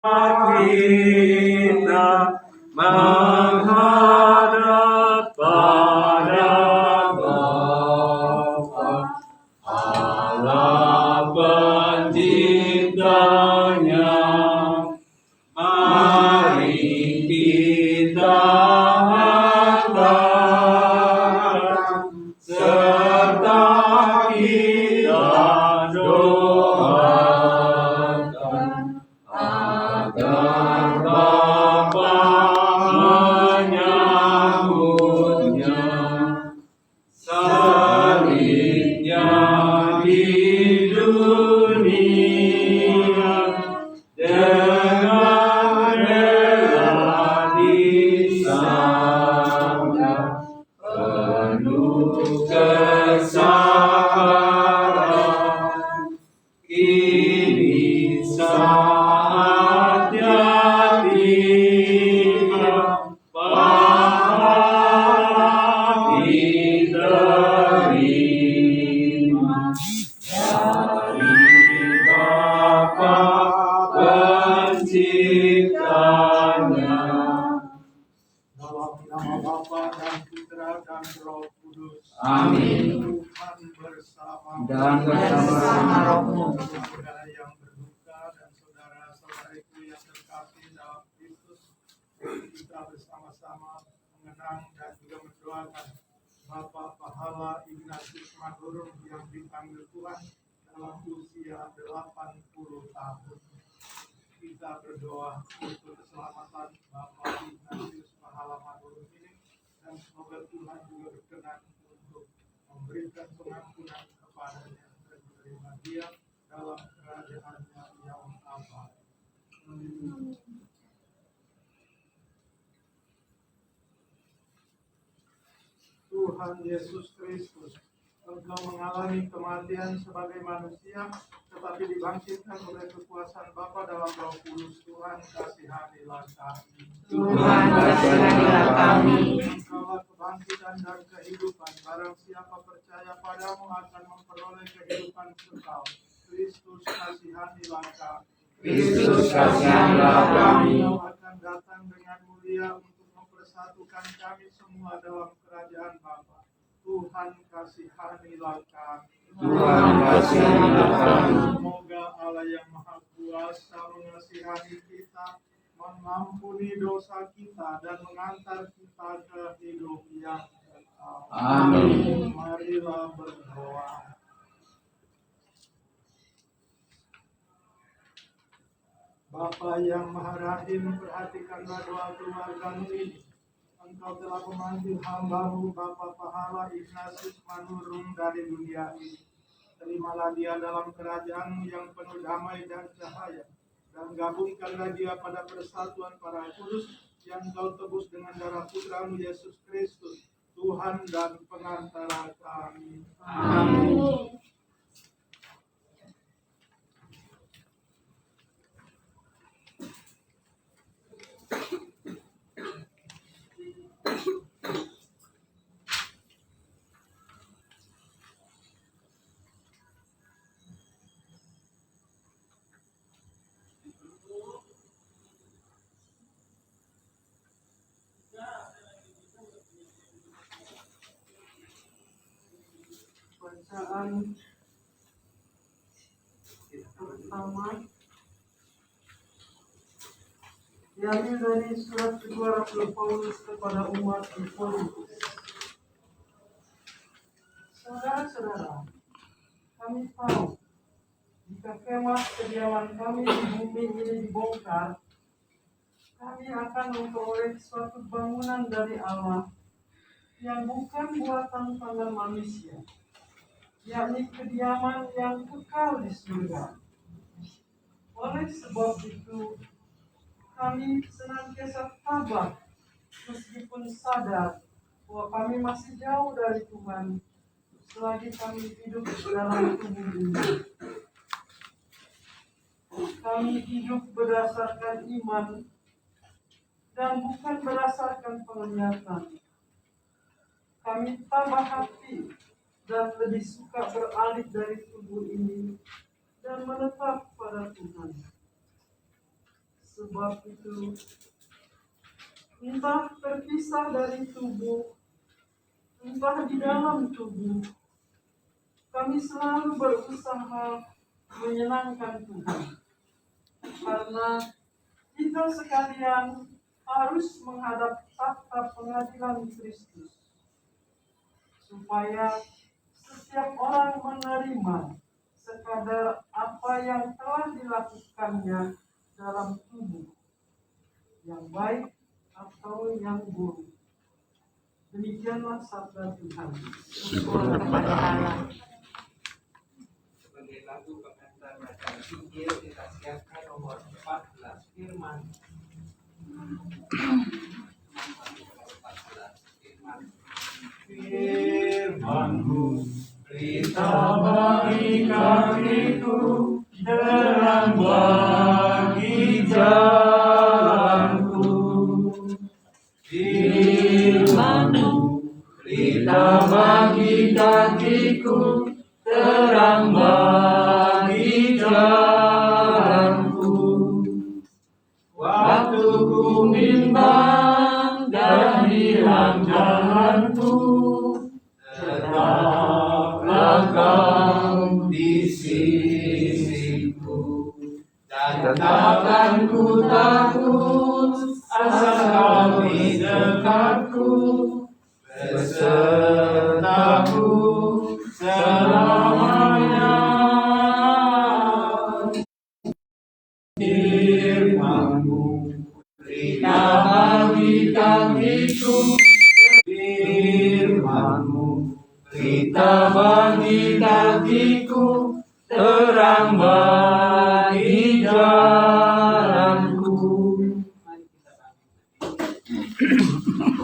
kita menghadap pada Bapa, Allah penciptanya. Mari kita hantarkan serta kita doakan agar Bapa menyambutnya. Seliknya di dunia dengan rela di sana, penuh kesabaran. Kini saatnya tiba, pahala diterima dari Bapa penciptanya. Dalam nama Bapa dan Putra dan Roh Kudus. Amin. Tuhan bersama Dan bersama rohmu. saudara yang berduka dan saudara-saudariku yang terkasih dalam Kristus, kita bersama-sama mengenang dan juga mendoakan Bapak Pahala Ignatius Madurung yang dipanggil Tuhan dalam usia 80 tahun. Kita berdoa untuk keselamatan Bapak Ignatius Pahala Madurung ini, dan semoga Tuhan juga berkenan untuk memberikan pengampunan kepadanya dan menerima dia dalam kerajaannya yang abadi. Tuhan Yesus Kristus, Engkau mengalami kematian sebagai manusia, tetapi dibangkitkan oleh kekuasaan Bapa dalam Roh Kudus. Tuhan, kasihanilah kami. Tuhan, kasihanilah kami. Engkaulah kebangkitan dan kehidupan. Barang siapa percaya padamu akan memperoleh kehidupan kekal. Kristus, kasihanilah kami. Kristus, kasihanilah kami. Engkau akan datang dengan mulia untuk mempersatukan kami semua dalam kerajaan Bapa. Tuhan, kasihanilah kami. Tuhan, kasihanilah kami. Semoga Allah yang Maha Kuasa mengasihani kita, mengampuni dosa kita, dan mengantar kita ke hidup yang kekal. Amin. Marilah berdoa. Bapa yang Maha Rahim, perhatikanlah doa keluarga-Mu ini. Engkau telah memanggil hamba-Mu Bapa Pahala Ignatius Manurung dari dunia ini. Terimalah dia dalam kerajaan yang penuh damai dan cahaya, dan gabungkanlah dia pada persatuan para kudus yang Kau tebus dengan darah Putra-Mu Yesus Kristus, Tuhan dan pengantara kami. Amin. Bacaan pertama diambil dari surat kedua Rasul Paulus kepada umat di Korintus. Saudara-saudara, kami tahu jika kemah kediaman kami di bumi ini dibongkar, kami akan memperoleh suatu bangunan dari Allah yang bukan buatan tangan manusia, yakni kediaman yang kekal di surga. Oleh sebab itu, kami senantiasa tabah meskipun sadar bahwa kami masih jauh dari Tuhan selagi kami hidup dalam tubuh ini. Kami hidup berdasarkan iman dan bukan berdasarkan penglihatan. Kami tabah hati dan lebih suka beralih dari tubuh ini dan menetap pada Tuhan. Sebab itu, entah terpisah dari tubuh, entah di dalam tubuh, kami selalu berusaha menyenangkan Tuhan. Karena kita sekalian harus menghadap tahta pengadilan Kristus, supaya setiap orang menerima sekadar apa yang telah dilakukannya dalam tubuh, yang baik atau yang buruk. Demikianlah sabda Tuhan. Syukur kepada Allah. Sebagai lagu pengantar bacaan Injil kita siapkan nomor 14 firman. Firman-Mu berita bagi kakiku, terang bagi jalanku. Firman-Mu berita bagi kakiku, terang bagi jalanku. Waktu ku bimbang dan hilang jalanku, tetaplah Kau di sisiku. Dan takkan ku takut asal Kau di dekatku, besertaku selamanya. Firman-Mu berita bagi kakiku, firman-Mu berita bagi kakiku, terang bagi jalanku.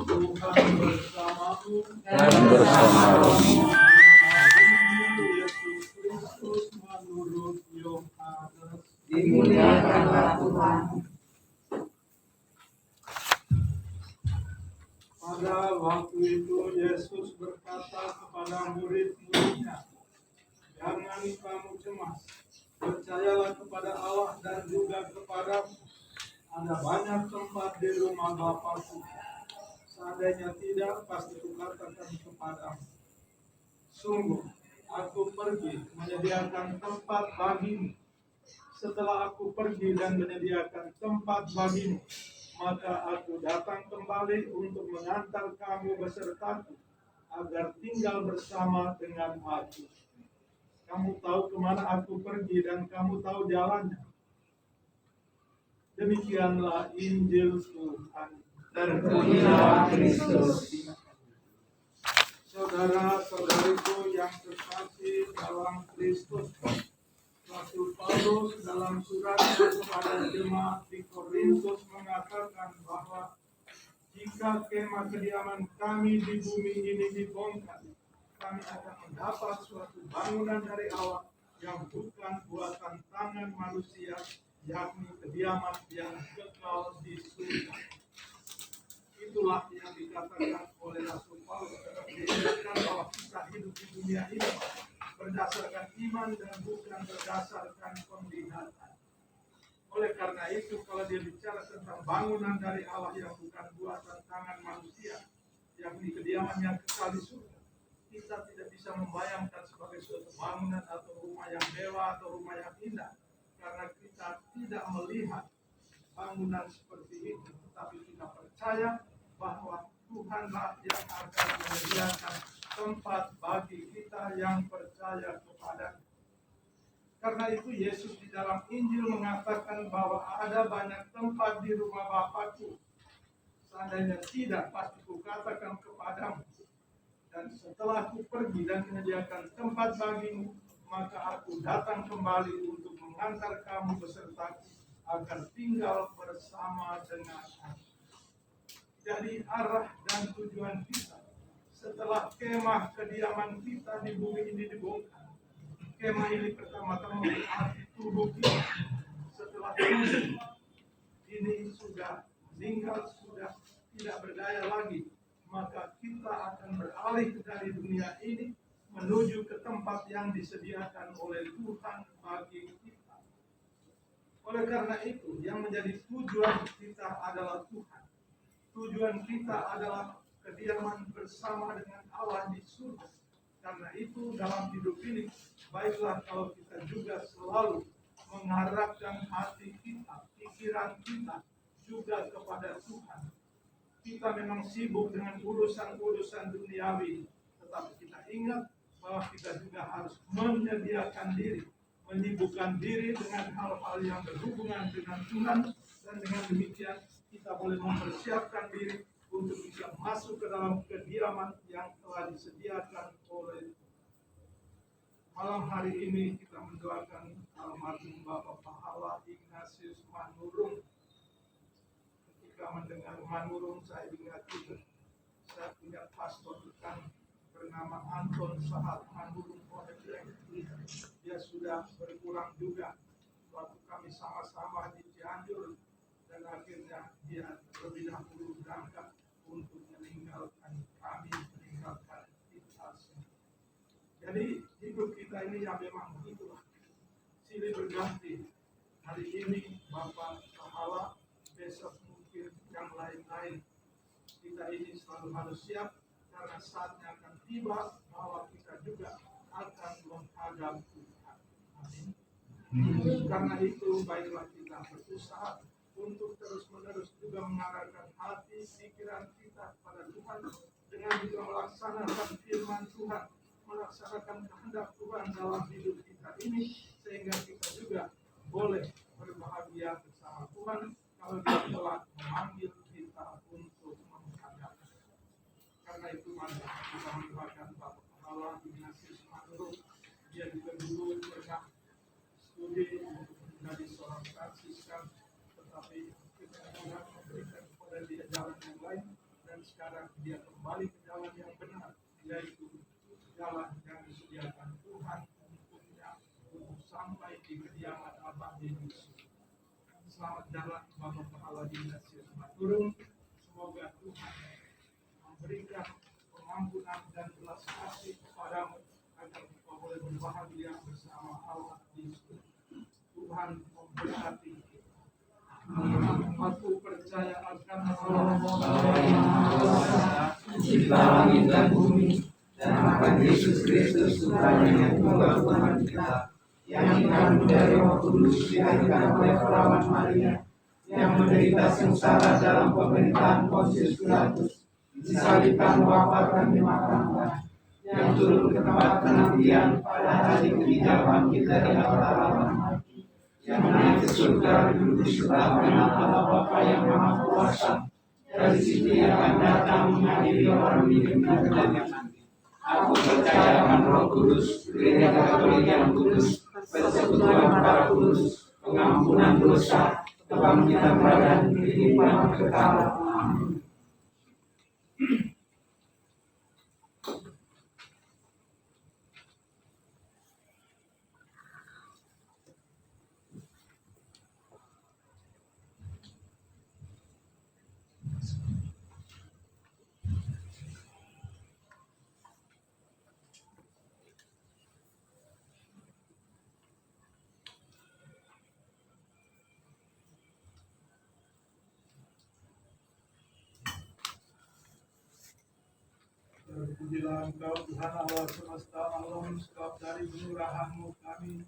Tuhan bersamamu Dan bersama rohmu. Yesus Kristus menurut Yohanes. Dimuliakanlah Tuhan. Pada waktu itu Yesus berkata kepada murid-muridnya, "Jangan kamu cemas, percayalah kepada Allah dan juga kepadaku. Ada banyak tempat di rumah Bapa-Ku. Seandainya tidak, pasti kukatakan kepadamu. Sungguh, Aku pergi menyediakan tempat bagimu. Setelah Aku pergi dan menyediakan tempat bagimu, maka Aku datang kembali untuk mengantar kamu besertaku, agar tinggal bersama dengan Aku. Kamu tahu kemana Aku pergi dan kamu tahu jalannya." Demikianlah Injil Tuhan. Terpujilah Kristus. Saudara-saudariku yang terkasih dalam Kristus, Rasul Paulus dalam suratnya kepada jemaat di Korintus mengatakan bahwa jika kemah kediaman kami di bumi ini dibongkar, kami akan mendapat suatu bangunan dari Allah yang bukan buatan tangan manusia, yakni kediaman yang kekal di surga. Itulah yang dikatakan oleh Rasul Paulus, diingatkan bahwa kita hidup di dunia ini berdasarkan iman dan bukan berdasarkan penglihatan. Oleh karena itu, kalau dia bicara tentang bangunan dari Allah yang bukan buatan tangan manusia, yakni kediaman yang kekal di surga, kita tidak bisa membayangkan sebagai suatu bangunan atau rumah yang mewah atau rumah yang indah, karena kita tidak melihat bangunan seperti itu, tetapi kita percaya bahwa Tuhanlah yang akan menyediakan tempat bagi kita yang percaya kepada. Karena itu Yesus di dalam Injil mengatakan bahwa ada banyak tempat di rumah Bapa-Ku. Seandainya tidak, pasti kukatakan kepadamu. Dan setelah Aku pergi dan menyediakan tempat bagimu, maka Aku datang kembali untuk mengantar kamu besertaku, agar tinggal bersama dengan Aku. Jadi arah dan tujuan kita setelah kemah kediaman kita di bumi ini dibongkar. Kemah ini pertama-tama berarti tubuh kita. Setelah tubuh ini sudah meninggal, sudah tidak berdaya lagi, maka kita akan beralih dari dunia ini menuju ke tempat yang disediakan oleh Tuhan bagi kita. Oleh karena itu, yang menjadi tujuan kita adalah Tuhan. Tujuan kita adalah kediaman bersama dengan Allah di surga. Karena itu dalam hidup ini, baiklah kalau kita juga selalu mengharapkan hati kita, pikiran kita juga kepada Tuhan. Kita memang sibuk dengan urusan-urusan duniawi, tetapi kita ingat bahwa kita juga harus menyediakan diri, menyibukkan diri dengan hal-hal yang berhubungan dengan Tuhan, dan dengan demikian kita boleh mempersiapkan diri untuk bisa masuk ke dalam kediaman yang telah disediakan oleh Tuhan. Malam hari ini kita mendoakan almarhum Bapak Pahala Ignatius Manurung. Ketika mendengar Manurung, saya ingat juga, saya punya pastor dekan bernama Anton Sahat Manurung. Dia sudah berpulang juga waktu kami sama-sama di Cianjur, dan akhirnya dia lebih dahulu berangkat untuk meninggalkan kami, meninggalkan kita. Jadi hidup kita ini yang memang itulah, silih berganti. Hari ini Bapak Pahala, besok mungkin yang lain-lain. Kita ini selalu harus siap, karena saatnya akan tiba bahwa kita juga akan menghadap Tuhan. Amin. Karena itu baiklah kita berusaha untuk terus-menerus juga mengarahkan hati, pikiran kita pada Tuhan, dengan juga melaksanakan firman Tuhan, melaksanakan kehendak Tuhan dalam hidup kita ini, sehingga kita juga boleh berbahagia bersama Tuhan kalau Dia telah memanggil kita untuk menghadap. Karena itu mari kita mendoakan Bapak Pahala Ignatius Manurung. Dia juga dulu pernah studi untuk menjadi seorang Fransiskan, tetapi kita Tuhan memberikan kepada dia jalan yang lain, dan sekarang dia kembali ke jalan yang benar, yaitu jalan yang disediakan Tuhan untuknya untuk sampai di kediaman abadi di surga. Selamat jalan Bapak Pahala Ignatius Manurung. Semoga Tuhan memberikan pengampunan dan belas kasih kepadamu, agar kita boleh berbahagia bersama Allah di surga. Tuhan memberkati kita. Aku percaya akan Allah Pencipta langit dan bumi, dan akan Yesus Kristus Tuhan yang tunggal Tuhan kita, yang dikandung dari Roh Kudus, dilahirkan oleh perawan Maria, yang menderita sengsara dalam pemerintahan Pontius Pilatus, disalibkan, wafat, dan dimakamkan, yang turun ke tempat penantian pada hari ketiga bangkit dari antara orang mati, yang naik ke surga duduk di sebelah kanan Allah Bapa yang Maha Kuasa. Dari situ yang akan datang menghadiri orang hidup dan yang mati. Aku percaya akan Roh Kudus, gereja Katolik yang kudus, persekutuan para kudus, pengampunan dosa, kebangkitan badan, kehidupan kekal. Amin. Terpujilah Engkau Tuhan Allah semesta alam, sebab dari kemurahan-Mu kami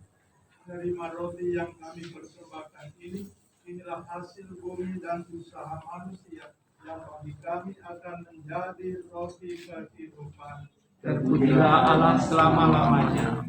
menerima roti yang kami persembahkan ini. Inilah hasil bumi dan usaha manusia, yang bagi kami akan menjadi roti kehidupan. Terpujilah Allah selama-lamanya.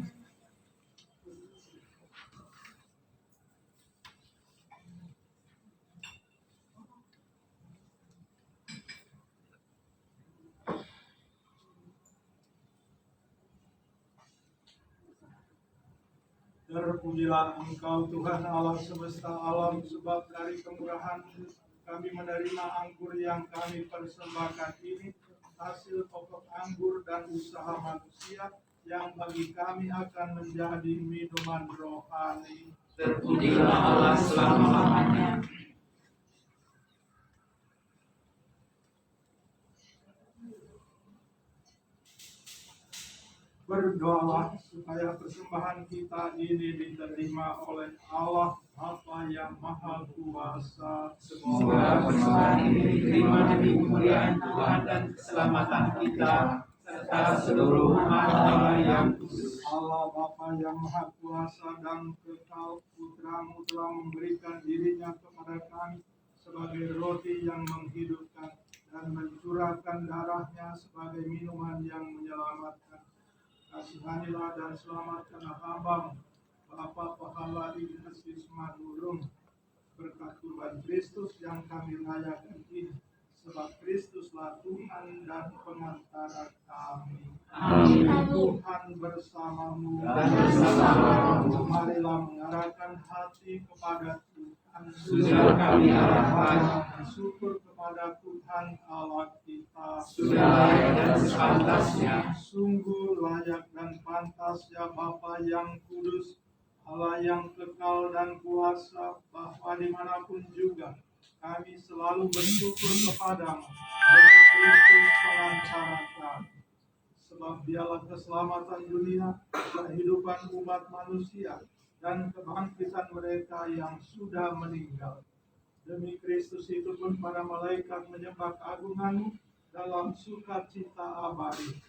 Terpujilah Engkau Tuhan Allah semesta alam, sebab dari kemurahan-Mu kami menerima anggur yang kami persembahkan ini, hasil pokok anggur dan usaha manusia, yang bagi kami akan menjadi minuman rohani. Terpujilah Allah selama-lamanya. Berdoalah supaya persembahan kita ini diterima oleh Allah Bapa yang Maha Kuasa. Semoga persembahan ini diterima demi kemuliaan Tuhan dan keselamatan kita serta seluruh umat Allah yang kudus. Allah Bapa yang Maha Kuasa dan kekal, Putra-Mu telah memberikan dirinya kepada kami sebagai roti yang menghidupkan dan mencurahkan darahnya sebagai minuman yang menyelamatkan. Kasihanilah dan selamatkanlah hamba Bapa Pahala Ignatius Manurung, berkat Tuhan Kristus yang kami rayakan ini, sebab Kristuslah Tuhan dan pengantara kami. Amin. Tuhan bersamamu Dan bersamamu. Marilah mengarahkan hati kepada Tuhan. Sudah kami arahkan. Bersyukur kepada Tuhan Allah kita. Sudah layak dan sepantasnya. Sungguh layak dan pantas ya Bapa yang kudus, Allah yang kekal dan kuasa, bahwa dimanapun juga kami selalu bersyukur kepadamu demi Kristus pengantara kami. Sebab dialah keselamatan dunia, kehidupan umat manusia, dan kebangkitan mereka yang sudah meninggal. Demi Kristus itu pun para malaikat menyembah keagungan-Mu dalam sukacita abadi.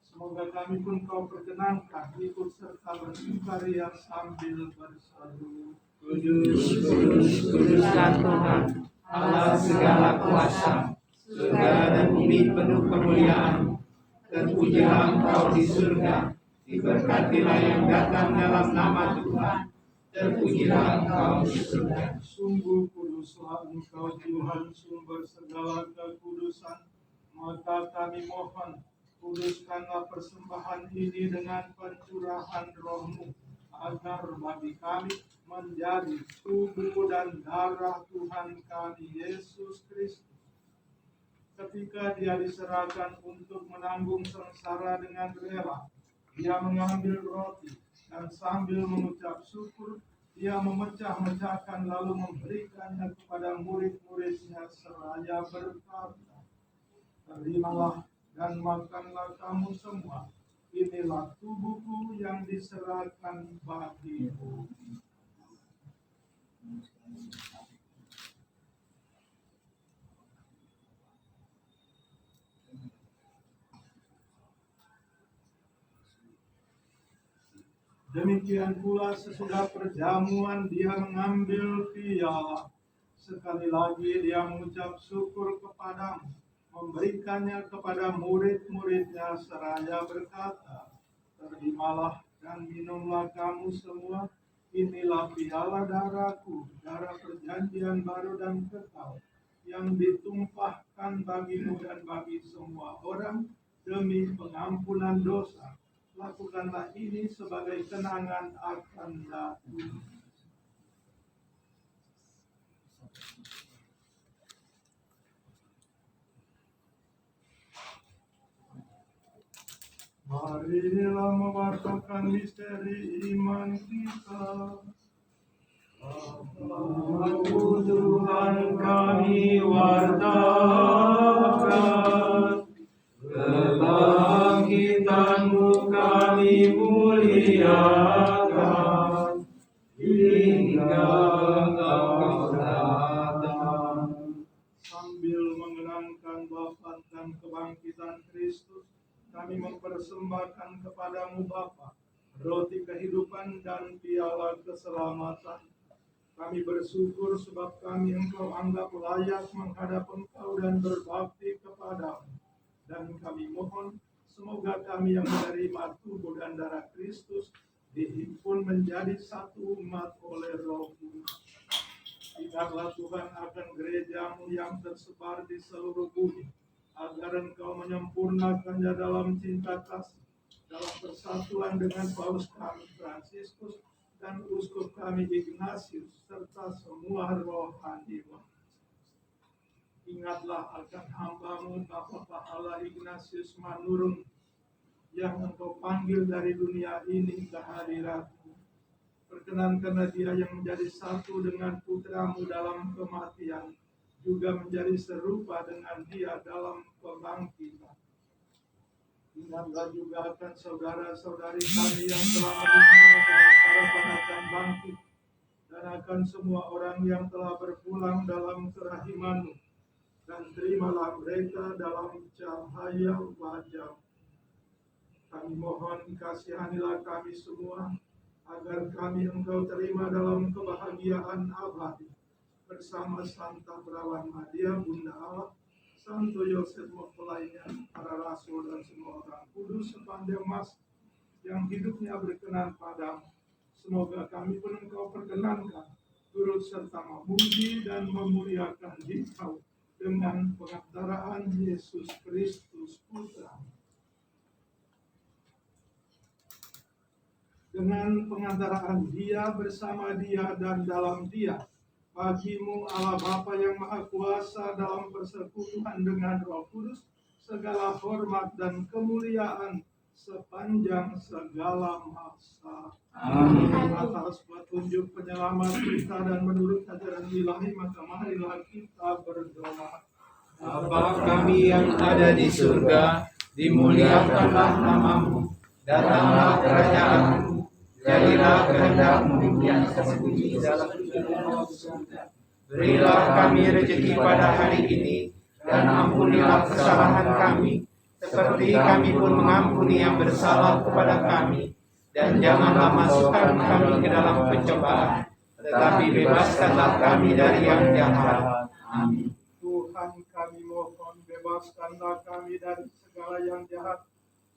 Semoga kami pun Kau perkenankan ikut serta bersukaria sambil berseru. Kudus, kudus, kuduslah Tuhan, Allah segala kuasa. Surga dan bumi penuh kemuliaan. Terpujilah Engkau di surga, diberkatilah yang datang dalam nama Tuhan. Terpujilah Engkau di surga. Sungguh kuduslah Engkau Tuhan, sumber segala kekudusan. Maka kami mohon, kuduskanlah persembahan ini dengan pencurahan Roh-Mu, agar bagi kami menjadi tubuh dan darah Tuhan kami Yesus Kristus. Ketika Dia diserahkan untuk menanggung sengsara dengan rela, Dia mengambil roti dan sambil mengucap syukur, Dia memecah-mecahkan lalu memberikannya kepada murid-muridnya seraya berkata, "Terimalah dan makanlah kamu semua. Inilah tubuhku yang diserahkan bagimu." Demikian pula sesudah perjamuan Dia mengambil piala. Sekali lagi Dia mengucap syukur kepadamu, memberikannya kepada murid-muridnya seraya berkata, "Terimalah dan minumlah kamu semua. Inilah piala darahku, darah perjanjian baru dan kekal, yang ditumpahkan bagimu dan bagi semua orang demi pengampunan dosa. Lakukanlah ini sebagai kenangan akan aku." Marilah mewartakan misteri iman kita. Aku Tuhan kami wartakan, kebangkitan-Mu kami muliakan, hingga Engkau datang. Sambil mengenangkan wafat dan kebangkitan Kristus, kami mempersembahkan kepadamu Bapa roti kehidupan dan piala keselamatan. Kami bersyukur sebab kami Engkau anggap layak menghadap Engkau dan berbakti kepadamu. Dan kami mohon, semoga kami yang menerima tubuh dan darah Kristus dihimpun menjadi satu umat oleh Roh-Mu. Ingatlah Tuhan akan gereja-Mu yang tersebar di seluruh bumi, agar Engkau menyempurnakannya dalam cinta kasih, dalam persatuan dengan Paus kami Fransiskus dan Uskup kami Ignatius, serta semua rohaniwan. Ingatlah akan hamba-Mu Bapak Pahala Ignatius Manurung, yang Engkau panggil dari dunia ini ke hadirat-Mu. Perkenankanlah dia yang menjadi satu dengan Putra-Mu dalam kematian, juga menjadi serupa dengan Dia dalam kebangkitan. Ingatlah juga akan saudara-saudari kami yang telah meninggal dengan harapan akan bangkit, dan akan semua orang yang telah berpulang dalam kerahiman-Mu, dan terimalah mereka dalam cahaya wajah. Kami mohon kasihanilah kami semua, agar kami Engkau terima dalam kebahagiaan abadi, bersama Santa Perawan Maria, Bunda Allah, Santo Yosef mempelainya, para rasul dan semua orang kudus sepanjang masa yang hidupnya berkenan padamu. Semoga kami pun Engkau perkenankan, turut serta memuji dan memuliakan Engkau dengan pengabdaraan Yesus Kristus Putra. Dengan pengantaraan Dia, bersama Dia, dan dalam Dia, bagimu Allah Bapa yang Maha Kuasa dalam persekutuan dengan Roh Kudus, segala hormat dan kemuliaan sepanjang segala masa. Amin. Atas petunjuk penyelamat kita dan menurut ajaran ilahi, maka marilah kita berdoa. Bapa kami yang ada di surga, dimuliakanlah nama-Mu, datanglah kerajaan-Mu, jadilah kehendak-Mu yang tersembunyi dalam surga. Berilah kami rezeki pada hari ini, dan ampunilah kesalahan kami, seperti kami pun mengampuni yang bersalah kepada kami. Dan janganlah masukkan kami ke dalam pencobaan, tetapi bebaskanlah kami dari yang jahat. Amin. Tuhan, kami mohon, bebaskanlah kami dari segala yang jahat.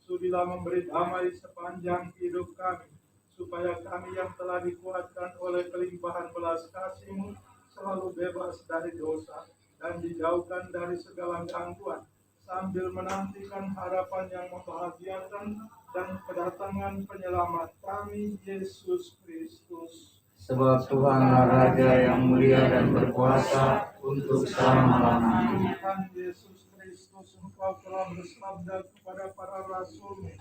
Sudilah memberi damai sepanjang hidup kami, supaya kami yang telah dikuatkan oleh kelimpahan belas kasih-Mu selalu bebas dari dosa dan dijauhkan dari segala gangguan, sambil menantikan harapan yang membahagiakan dan kedatangan penyelamat kami, Yesus Kristus. Sebab Tuhanlah Raja yang mulia dan berkuasa untuk selama-lamanya. Tuhan Yesus Kristus, Engkau telah bersabda kepada para rasul-Mu,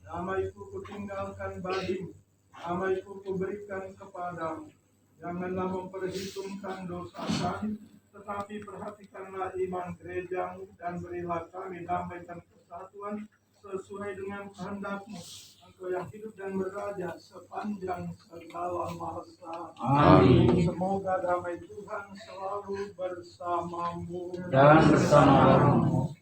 damai-Ku kutinggalkan bagimu, damai-Ku kuberikan kepadamu. Janganlah memperhitungkan dosa kami, tetapi perhatikanlah iman gereja-Mu, dan berilah kami damai dan kesatuan sesuai dengan kehendak-Mu, Engkau yang hidup dan beraja sepanjang segala masa. Amin. Semoga damai Tuhan selalu bersamamu Dan bersama rohmu.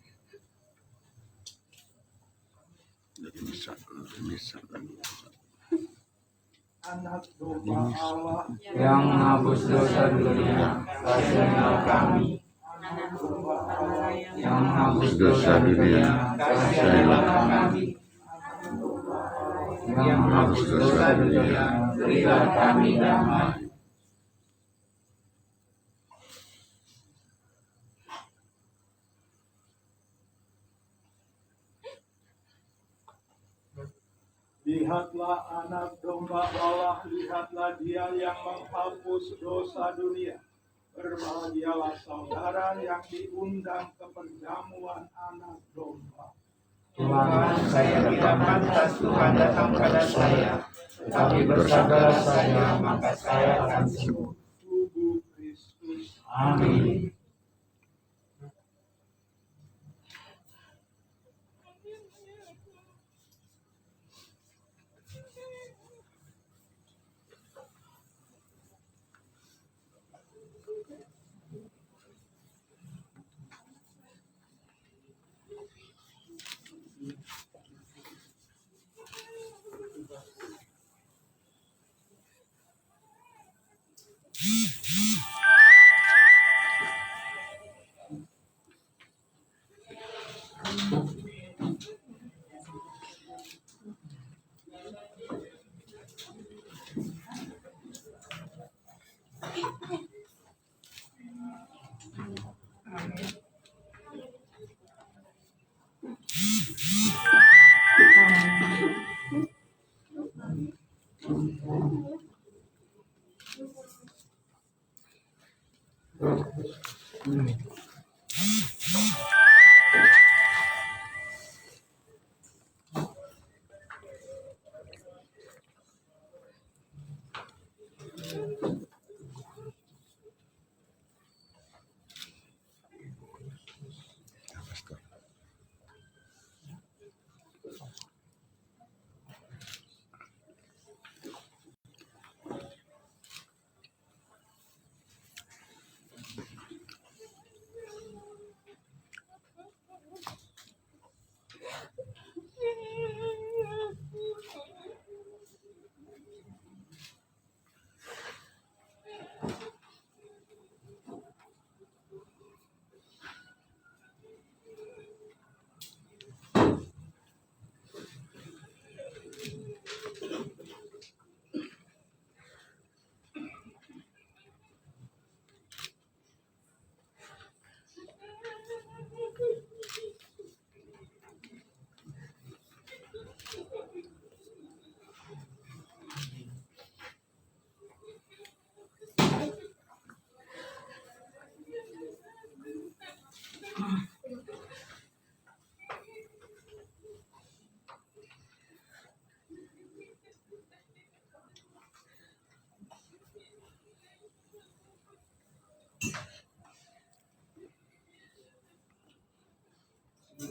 Anak domba Allah Yang menghapus dosa dunia, kasihilah kami. Anak domba Allah Yang menghapus dosa dunia, kasihilah kami. Yang menghapus dosa dunia, berilah kami damai. Lihatlah anak domba Allah, lihatlah Dia yang menghapus dosa dunia. Berbahagialah saudara yang diundang ke perjamuan anak domba. Tuhan, saya tidak pantas Tuhan datang pada saya, tetapi bersabdalah saja, maka saya akan sembuh. Tubuh Kristus. Amin.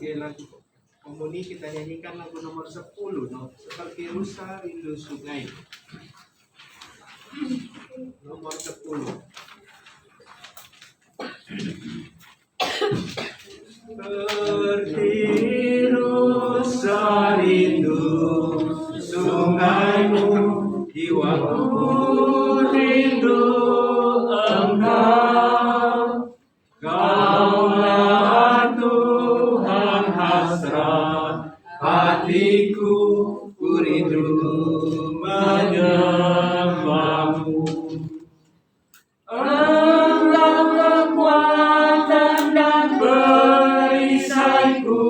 Oke, lagu komuni kita nyanyikan lagu nomor 10, no? Seperti rusa rindu sungai. Nomor 10. Seperti rusa rindu sungaimu, jiwaku rindu Engkau. Kaulah Tuhan hasrat hatiku, ku rindu menyembahmu. Engkau kekuatan dan perisaiku,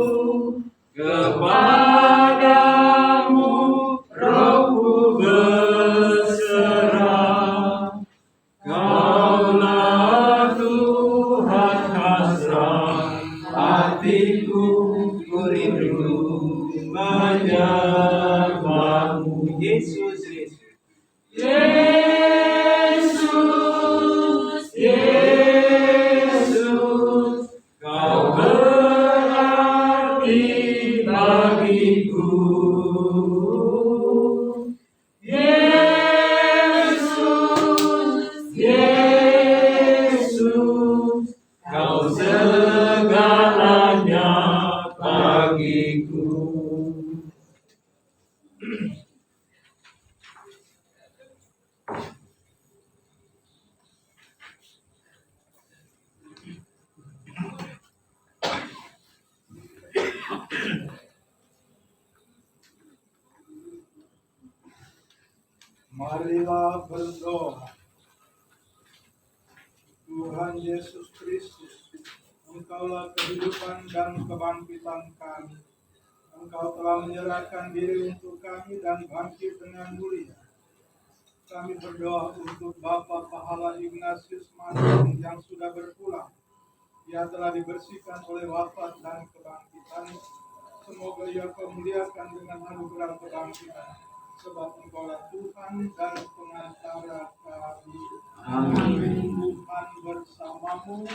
kepadamu rohku berserah. Kaulah Tuhan hasrat hatiku, ku rindu menyembahmu. Yesus, Yesus, Yesus, Kau berarti bagiku. Yesus, Yesus, Kau segalanya bagiku. Marilah berdoa. Tuhan Yesus Kristus, Engkaulah kehidupan dan kebangkitan kami. Engkau telah menyerahkan diri untuk kami dan bangkit dengan mulia. Kami berdoa untuk Bapa Pahala Ignatius Manung yang sudah berpulang. Ia telah dibersihkan oleh wafat dan kebangkitan. Semoga ia kau muliakan dengan anugerah kebangkitan. Sebab Engkaulah Tuhan dan pengantara kami. Amin. Tuhan bersamamu.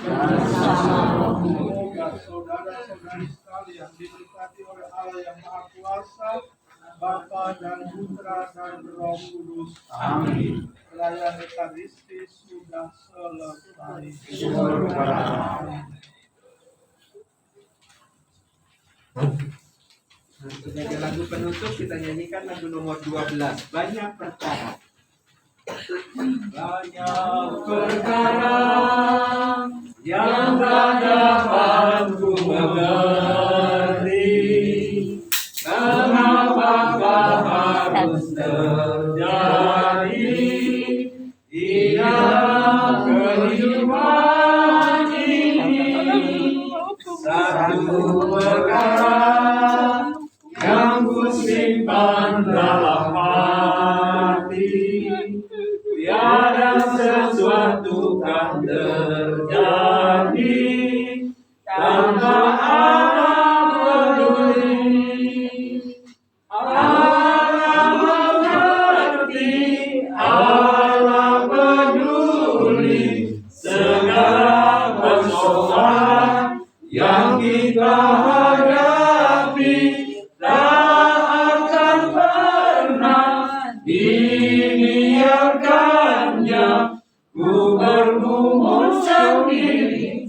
Semoga saudara-saudari sekalian diberkati oleh Allah yang Maha Kuasa, Bapa dan Putra dan Roh Kudus. Amin. Pelayan Ekaristi sudah selesai. Sebagai lagu penutup kita nyanyikan lagu nomor 12, Banyak Perkara. Banyak perkara yang tak dapat ku mengerti, mengapa harus terjadi di dalam kehidupan ini. Satu perkara yang ku simpan dalam hati, tiada sesuatu kan terjadi tanpa Allah peduli. Allah mengerti, Allah peduli segala persoalan yang kita hadapi. Dibiarkannya ku bergumul sendiri.